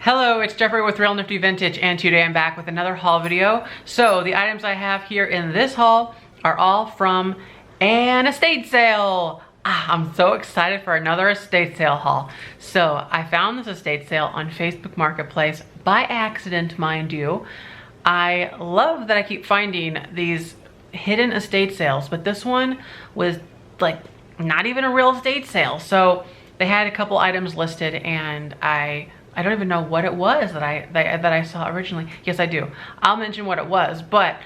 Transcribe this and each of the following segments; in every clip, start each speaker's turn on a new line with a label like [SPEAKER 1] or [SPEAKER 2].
[SPEAKER 1] Hello, it's Jeffrey with Real Nifty Vintage, and today I'm back with another haul video. So the items I have here in this haul are all from an estate sale. I'm so excited for another estate sale haul. So I found this estate sale on Facebook Marketplace by accident, mind you. I love that I keep finding these hidden estate sales, but this one was like not even a real estate sale. So they had a couple items listed, and I don't even know what it was that I saw originally. Yes, I do. I'll mention what it was, but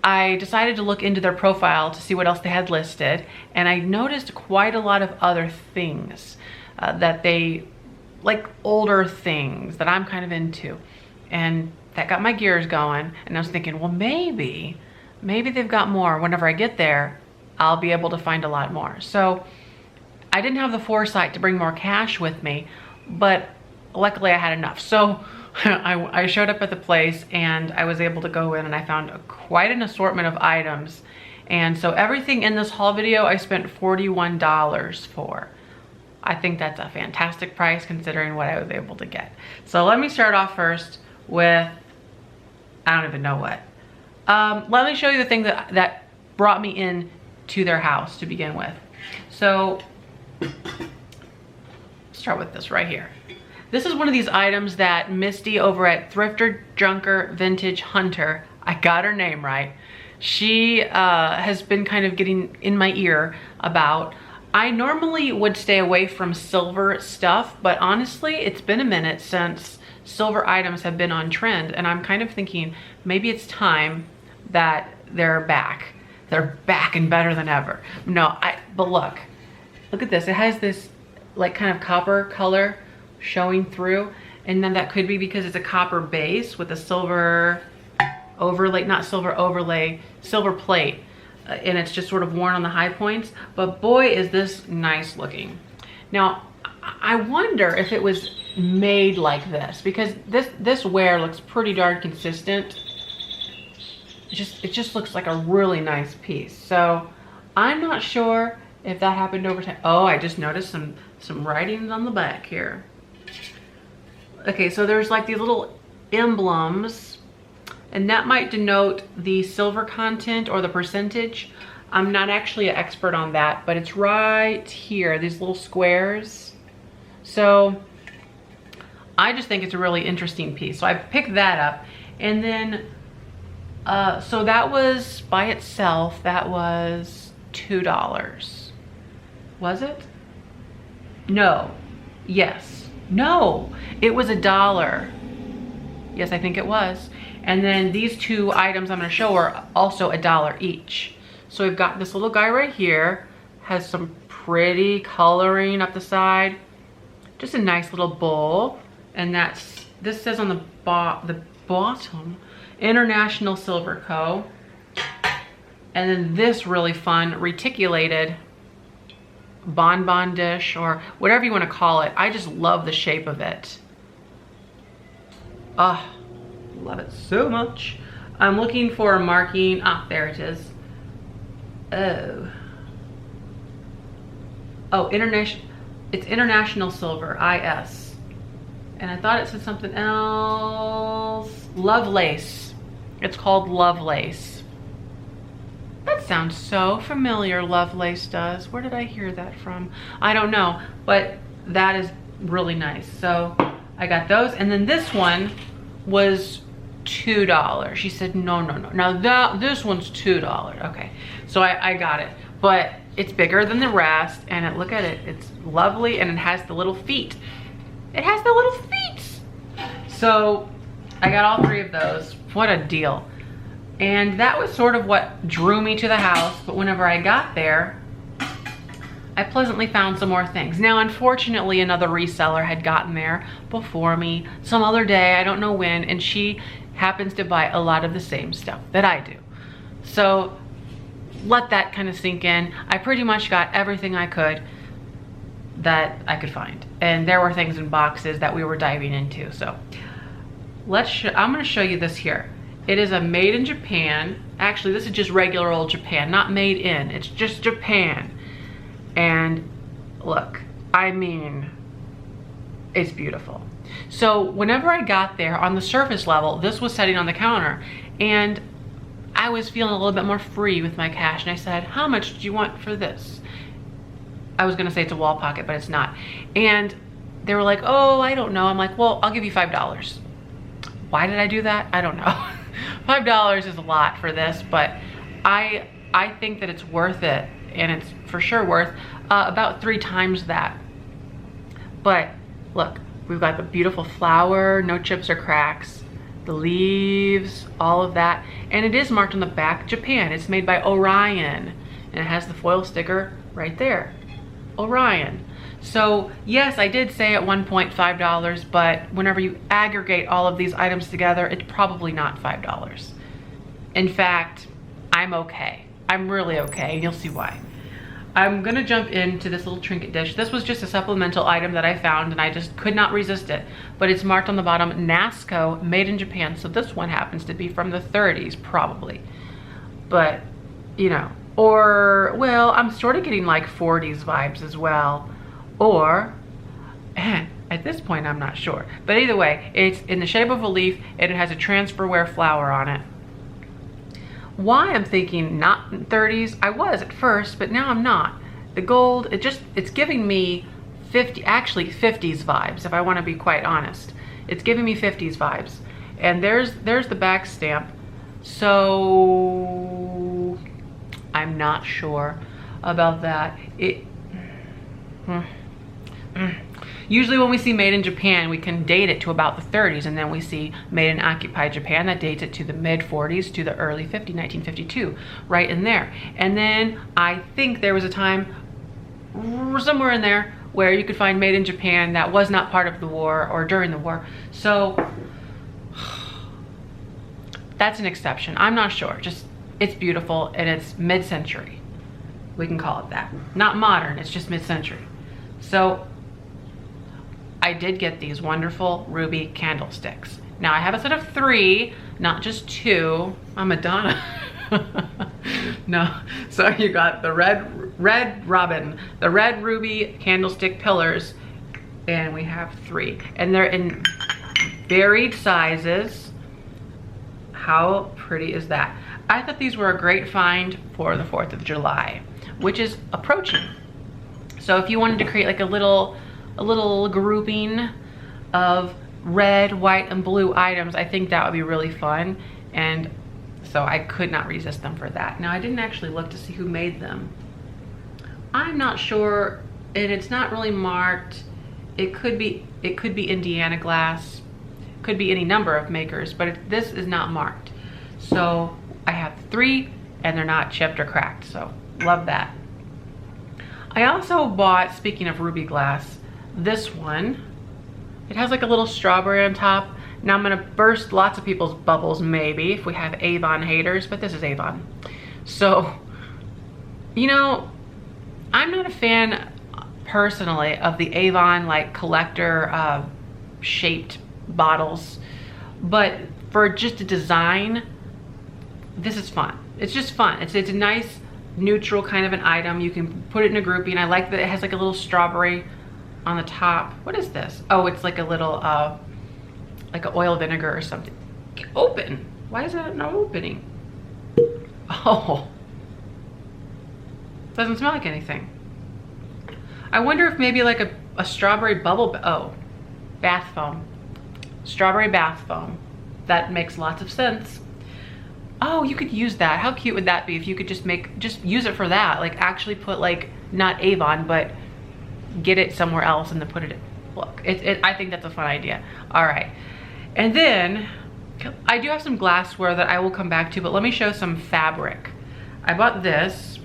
[SPEAKER 1] I decided to look into their profile to see what else they had listed, and I noticed quite a lot of other things that they, like older things that I'm kind of into, and that got my gears going, and I was thinking, well, maybe they've got more. Whenever I get there, I'll be able to find a lot more. So I didn't have the foresight to bring more cash with me, but luckily I had enough. So I showed up at the place, and I was able to go in, and I found quite an assortment of items. And so everything in this haul video I spent $41 for. I think that's a fantastic price considering what I was able to get. So let me start off first with, I don't even know what. Let me show you the thing that brought me in to their house to begin with. So start with this right here. This is one of these items that Misty over at Thrifter Junker Vintage Hunter, I got her name right, she has been kind of getting in my ear about. I normally would stay away from silver stuff, but honestly, it's been a minute since silver items have been on trend, and I'm kind of thinking maybe it's time that they're back. They're back and better than ever. No, but look at this. It has this like kind of copper color showing through, and then that could be because it's a copper base with a silver overlay, not silver overlay, silver plate, and it's just sort of worn on the high points. But boy, is this nice looking. Now I wonder if it was made like this, because this wear looks pretty darn consistent. It just looks like a really nice piece. So I'm not sure if that happened over time. Oh, I just noticed some writings on the back here. Okay, so there's like these little emblems, and that might denote the silver content or the percentage. I'm not actually an expert on that, but it's right here, these little squares. So I just think it's a really interesting piece. So I picked that up, and then, so that was by itself, that was $2. Was it? No. Yes. No, it was $1. Yes, I think it was. And then these two items I'm gonna show are also $1 each. So we've got this little guy right here, has some pretty coloring up the side. Just a nice little bowl. And this says on the bottom, International Silver Co. And then this really fun reticulated bonbon dish, or whatever you want to call it. I just love the shape of it. Ah, love it so much. I'm looking for a marking. Ah, there it is. Oh, international. It's International Silver, IS. And I thought it said something else. Love Lace. It's called Love Lace. That sounds so familiar, Lovelace does. Where did I hear that from? I don't know, but that is really nice. So I got those, and then this one was $2. She said, no. Now this one's $2. Okay, so I got it, but it's bigger than the rest, and look at it. It's lovely, and it has the little feet. It has the little feet. So I got all three of those. What a deal. And that was sort of what drew me to the house. But whenever I got there, I pleasantly found some more things. Now, unfortunately, another reseller had gotten there before me some other day, I don't know when, and she happens to buy a lot of the same stuff that I do. So let that kind of sink in. I pretty much got everything I could that I could find. And there were things in boxes that we were diving into. So I'm gonna show you this here. It is a made in Japan. Actually, this is just regular old Japan, not made in. It's just Japan. And look, I mean, It's beautiful. So whenever I got there, on the surface level, this was sitting on the counter, and I was feeling a little bit more free with my cash, and I said, how much do you want for this? I was gonna say it's a wall pocket, but it's not. And they were like, oh, I don't know. I'm like, well, I'll give you $5. Why did I do that? I don't know. $5 is a lot for this, but I think that it's worth it, and it's for sure worth about 3 times that. But look, we've got the beautiful flower, no chips or cracks, the leaves, all of that. And it is marked on the back, Japan. It's made by Orion, and it has the foil sticker right there, Orion. So yes, I did say at one point $5, but whenever you aggregate all of these items together, it's probably not $5. In fact, I'm okay. I'm really okay, and you'll see why. I'm gonna jump into this little trinket dish. This was just a supplemental item that I found, and I just could not resist it. But it's marked on the bottom, NASCO, made in Japan. So this one happens to be from the 30s, probably. But, you know, or, well, I'm sort of getting like 40s vibes as well. Or, at this point, I'm not sure. But either way, it's in the shape of a leaf, and it has a transferware flower on it. Why I'm thinking not 30s, I was at first, but now I'm not. The gold, it's giving me 50s vibes, if I want to be quite honest. It's giving me 50s vibes. And there's the back stamp. So I'm not sure about that. Usually when we see made in Japan, we can date it to about the 30s, and then we see made in occupied Japan, that dates it to the mid 40s to the early 50s, 1952, right in there. And then I think there was a time somewhere in there where you could find made in Japan that was not part of the war or during the war. So that's an exception. I'm not sure. Just, it's beautiful, and it's mid-century. We can call it that. Not modern, it's just mid-century. So I did get these wonderful ruby candlesticks. Now I have a set of 3, not just 2. I'm Madonna. No, so you got the red robin, the red ruby candlestick pillars, and we have 3. And they're in varied sizes. How pretty is that? I thought these were a great find for the 4th of July, which is approaching. So if you wanted to create like a little grouping of red, white, and blue items, I think that would be really fun. And so I could not resist them for that. Now I didn't actually look to see who made them. I'm not sure, and it's not really marked. It could be Indiana Glass, could be any number of makers, but this is not marked. So I have 3, and they're not chipped or cracked, so love that. I also bought, speaking of ruby glass, this one. It has like a little strawberry on top. Now I'm gonna burst lots of people's bubbles, maybe, if we have Avon haters, but this is Avon. So, you know, I'm not a fan personally of the Avon like collector shaped bottles, but for just a design, this is fun. It's just fun. It's a nice neutral kind of an item. You can put it in a grouping. I like that it has like a little strawberry on the top. What is this? Oh, it's like a little like an oil vinegar or something. Open. Why is that not opening? Oh, doesn't smell like anything. I wonder if maybe like a strawberry bubble, oh, bath foam. Strawberry bath foam. That makes lots of sense. Oh, you could use that. How cute would that be if you could just use it for that? Like actually put like, not Avon, but get it somewhere else and then put it in. Look, I think that's a fun idea. All right. And then I do have some glassware that I will come back to, but let me show some fabric. I bought this.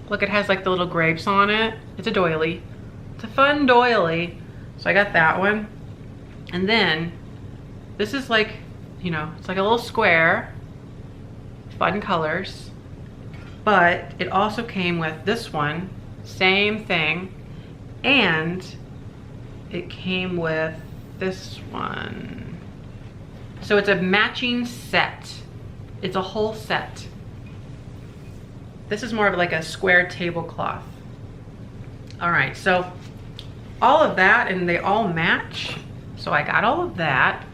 [SPEAKER 1] Look, it has like the little grapes on it. It's a doily. It's a fun doily. So I got that one. And then this is like, you know, it's like a little square, fun colors, but it also came with this one, same thing, and it came with this one. So it's a matching set. It's a whole set. This is more of like a square tablecloth. All right, so all of that, and they all match. So I got all of that,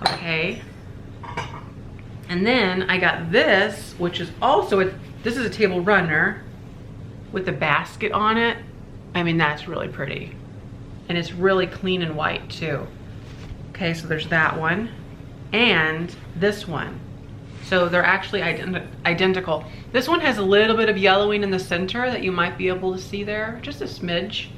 [SPEAKER 1] okay. And then I got this, which is also, this is a table runner with a basket on it. I mean, that's really pretty. And it's really clean and white too. Okay, so there's that one. And this one. So they're actually identical. This one has a little bit of yellowing in the center that you might be able to see there, just a smidge.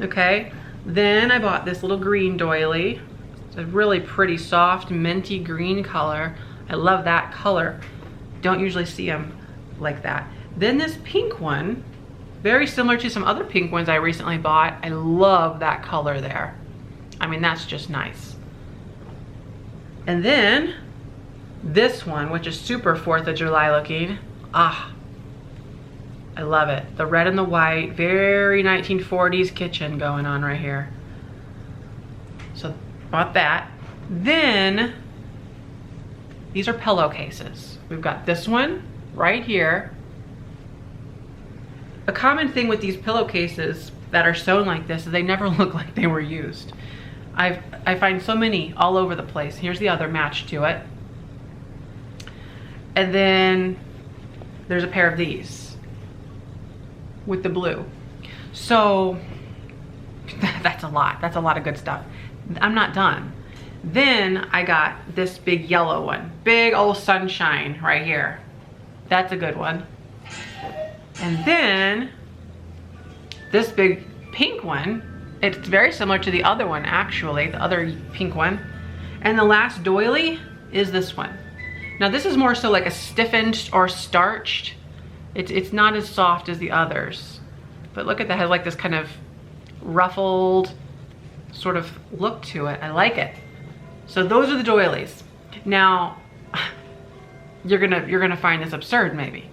[SPEAKER 1] Okay, then I bought this little green doily. It's a really pretty soft minty green color. I love that color. Don't usually see them like that. Then this pink one, very similar to some other pink ones I recently bought. I love that color there. I mean, that's just nice. And then this one, which is super 4th of July looking. Ah, I love it. The red and the white, very 1940s kitchen going on right here. So bought that. Then these are pillowcases. We've got this one right here. A common thing with these pillowcases that are sewn like this is they never look like they were used. I find so many all over the place. Here's the other match to it. And then there's a pair of these with the blue. So that's a lot. That's a lot of good stuff. I'm not done. Then I got this big yellow one. Big old sunshine right here. That's a good one. And then this big pink one, it's very similar to the other one actually, the other pink one. And the last doily is this one. Now this is more so like a stiffened or starched. It's not as soft as the others. But look at that, it has like this kind of ruffled sort of look to it. I like it. So those are the doilies. Now, you're gonna find this absurd maybe.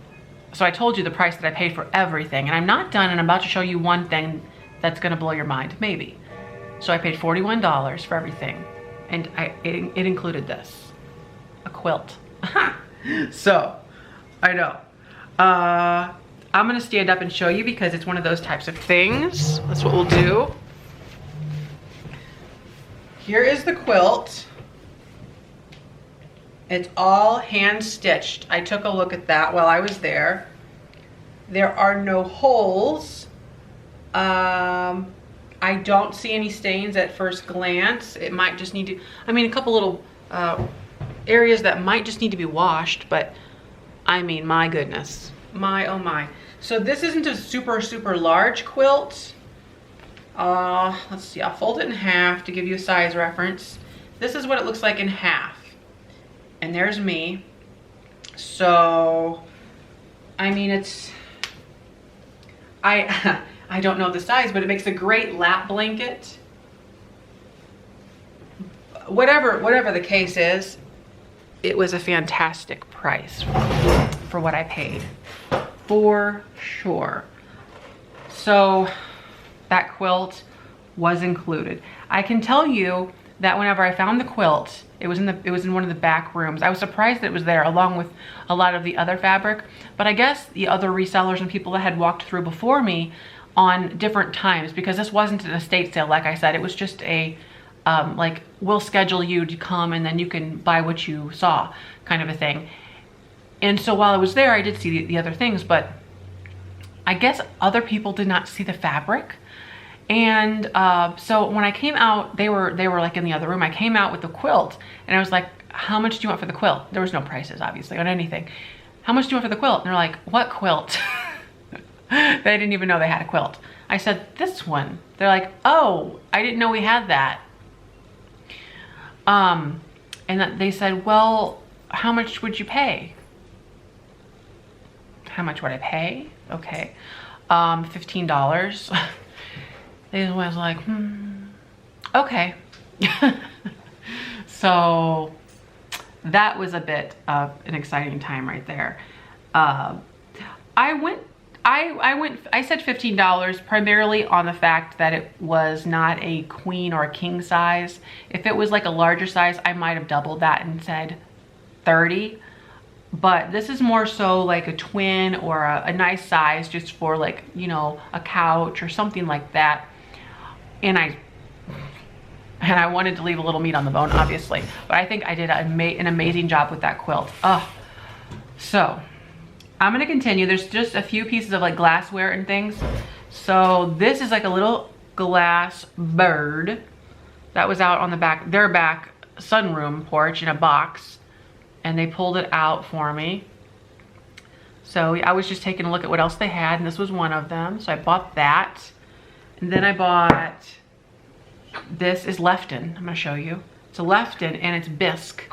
[SPEAKER 1] So I told you the price that I paid for everything, and I'm not done, and I'm about to show you one thing that's gonna blow your mind, maybe. So I paid $41 for everything, and it included this, a quilt. So, I know. I'm gonna stand up and show you because it's one of those types of things. That's what we'll do. Here is the quilt. It's all hand stitched. I took a look at that while I was there. There are no holes. I don't see any stains at first glance. It might just need to, I mean, a couple little areas that might just need to be washed, but I mean, my goodness. My, oh my. So this isn't a super, super large quilt. Let's see, I'll fold it in half to give you a size reference. This is what it looks like in half. And there's me. So, I mean, it's, I don't know the size, but it makes a great lap blanket. Whatever the case is, it was a fantastic price for what I paid, for sure. So that quilt was included. I can tell you that whenever I found the quilt, it was in one of the back rooms. I was surprised that it was there along with a lot of the other fabric, but I guess the other resellers and people that had walked through before me on different times, because this wasn't an estate sale, like I said, it was just a, like, we'll schedule you to come and then you can buy what you saw kind of a thing. And so while I was there, I did see the other things, but I guess other people did not see the fabric. And so when I came out, they were like in the other room. I came out with the quilt and I was like, how much do you want for the quilt? There was no prices obviously on anything. How much do you want for the quilt? And they're like, what quilt? They didn't even know they had a quilt. I said, this one. They're like, oh, I didn't know we had that. And they said, well, how much would you pay? How much would I pay? Okay. $15. They was like, okay. So that was a bit of an exciting time right there. I said $15 primarily on the fact that it was not a queen or a king size. If it was like a larger size, I might have doubled that and said 30. But this is more so like a twin or a nice size just for, like, you know, a couch or something like that. and I wanted to leave a little meat on the bone, obviously, but I think I did an amazing job with that quilt. So I'm gonna continue. There's just a few pieces of like glassware and things. So this is like a little glass bird that was out on their back sunroom porch in a box, and they pulled it out for me. So I was just taking a look at what else they had, and this was one of them. So I bought that. And then I bought, this is Lefton. I'm gonna show you. It's a Lefton and it's bisque.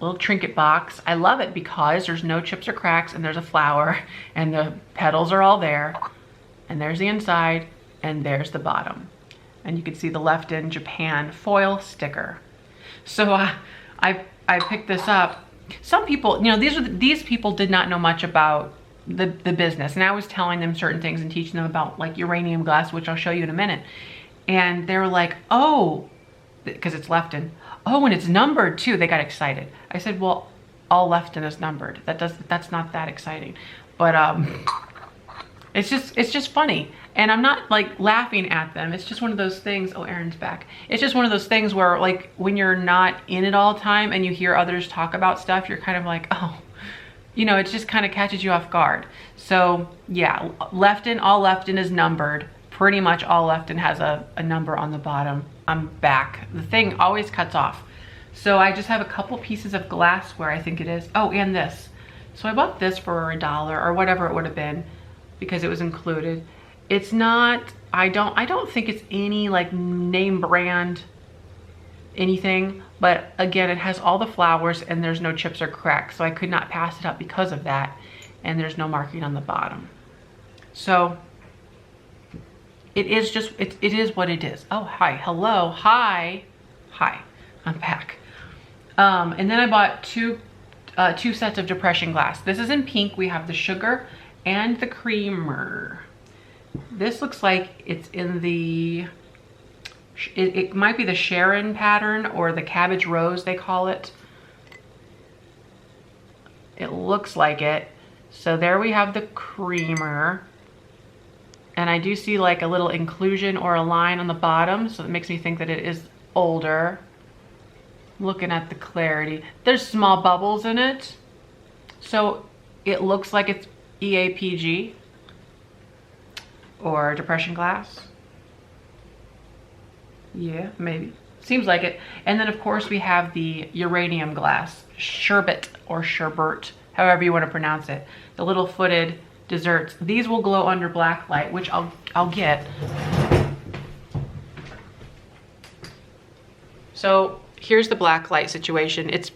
[SPEAKER 1] Little trinket box. I love it because there's no chips or cracks, and there's a flower, and the petals are all there. And there's the inside, and there's the bottom. And you can see the Lefton Japan foil sticker. So I picked this up. Some people, you know, these people did not know much about the business, and I was telling them certain things and teaching them about like uranium glass, which I'll show you in a minute. And they were like, oh, because it's Lefton. Oh, and it's numbered too. They got excited. I said, well, all Lefton is numbered. That's not that exciting. But it's just funny. And I'm not like laughing at them. It's just one of those things. Oh, Erin's back. It's just one of those things where like when you're not in it all the time and you hear others talk about stuff, you're kind of like, oh, you know, it just kind of catches you off guard. So yeah, Lefton, all Lefton is numbered. Pretty much all Lefton has a number on the bottom. I'm back. The thing always cuts off. So I just have a couple pieces of glassware, I think it is. Oh, and this. So I bought this for $1 or whatever it would have been because it was included. It's not, I don't think it's any like name brand anything, but again, it has all the flowers and there's no chips or cracks. So I could not pass it up because of that. And there's no marking on the bottom. So it is just, it is what it is. Oh, hi, hello, hi, I'm back. And then I bought two sets of depression glass. This is in pink. We have the sugar and the creamer. This looks like it's in the, it might be the Sharon pattern or the cabbage rose, they call it. It looks like it. So there we have the creamer. And I do see like a little inclusion or a line on the bottom. So it makes me think that it is older. Looking at the clarity. There's small bubbles in it. So it looks like it's EAPG. Or depression glass. Yeah, maybe. Seems like it. And then of course we have the uranium glass. Sherbet or sherbet, however you want to pronounce it. The little footed desserts. These will glow under black light, which I'll get. So here's the black light situation. It's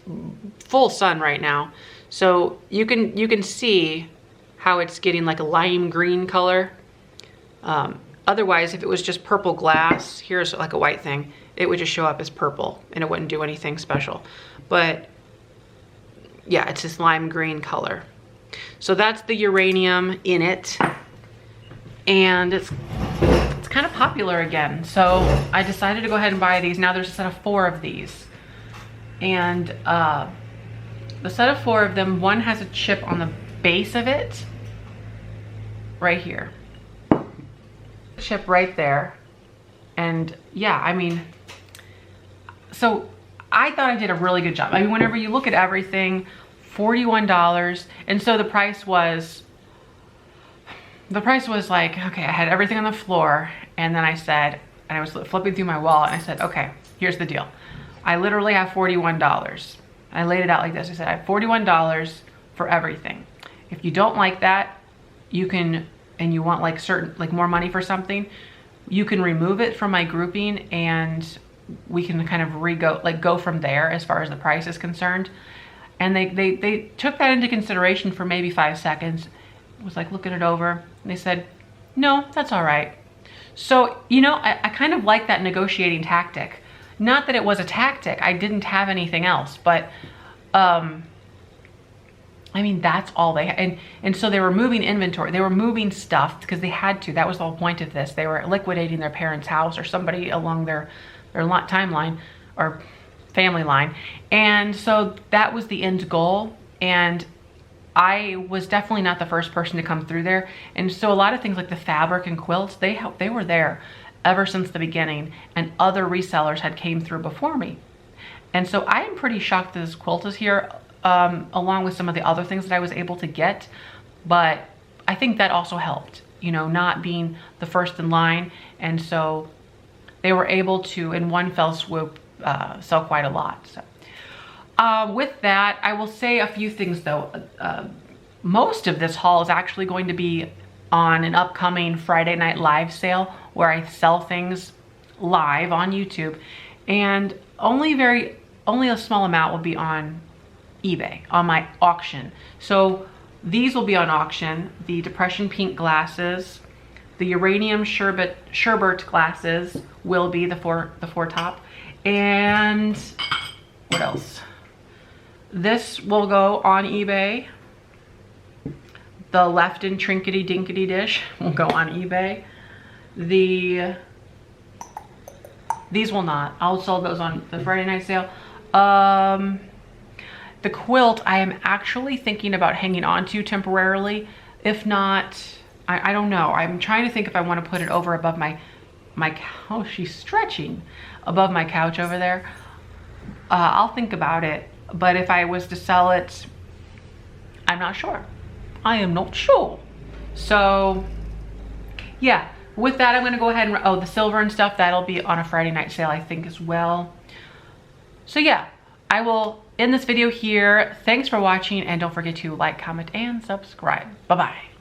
[SPEAKER 1] full sun right now. So you can see how it's getting like a lime green color. Otherwise, if it was just purple glass, here's like a white thing, it would just show up as purple and it wouldn't do anything special. But yeah, it's this lime green color. So that's the uranium in it. And it's kind of popular again. So I decided to go ahead and buy these. Now there's a set of 4 of these. And the set of 4 of them, one has a chip on the base of it, right here. Chip right there. And yeah, I mean, so I thought I did a really good job. I mean, whenever you look at everything, $41. And so the price was like, okay, I had everything on the floor. And then I said, and I was flipping through my wallet and I said, okay, here's the deal. I literally have $41. I laid it out like this. I said, I have $41 for everything. If you don't like that, you can, and you want like certain, like more money for something, you can remove it from my grouping and we can kind of go from there as far as the price is concerned. And they took that into consideration for maybe 5 seconds. It was like looking it over and they said, no, that's all right. So, you know, I kind of like that negotiating tactic. Not that it was a tactic, I didn't have anything else, but I mean, that's all they had. And so they were moving inventory. They were moving stuff because they had to. That was the whole point of this. They were liquidating their parents' house or somebody along their timeline or family line. And so that was the end goal. And I was definitely not the first person to come through there. And so a lot of things like the fabric and quilts, they were there ever since the beginning, and other resellers had came through before me. And so I am pretty shocked that this quilt is here, along with some of the other things that I was able to get. But I think that also helped, you know, not being the first in line. And so they were able to, in one fell swoop, sell quite a lot. So with that, I will say a few things though. Most of this haul is actually going to be on an upcoming Friday night live sale where I sell things live on YouTube, and only a small amount will be on eBay, on my auction. So these will be on auction. The Depression Pink glasses, the Uranium Sherbet glasses will be the four top. And what else? This will go on eBay. The Lefton Trinkety Dinkety Dish will go on eBay. These will not. I'll sell those on the Friday night sale. The quilt I am actually thinking about hanging on to temporarily. If not, I don't know. I'm trying to think if I want to put it over above my oh, she's stretching above my couch over there. I'll think about it. But if I was to sell it, I'm not sure. I am not sure. So yeah, with that, I'm going to go ahead and, oh, the silver and stuff, that'll be on a Friday night sale, I think, as well. So yeah, I will end this video here. Thanks for watching, and don't forget to like, comment, and subscribe. Bye-bye.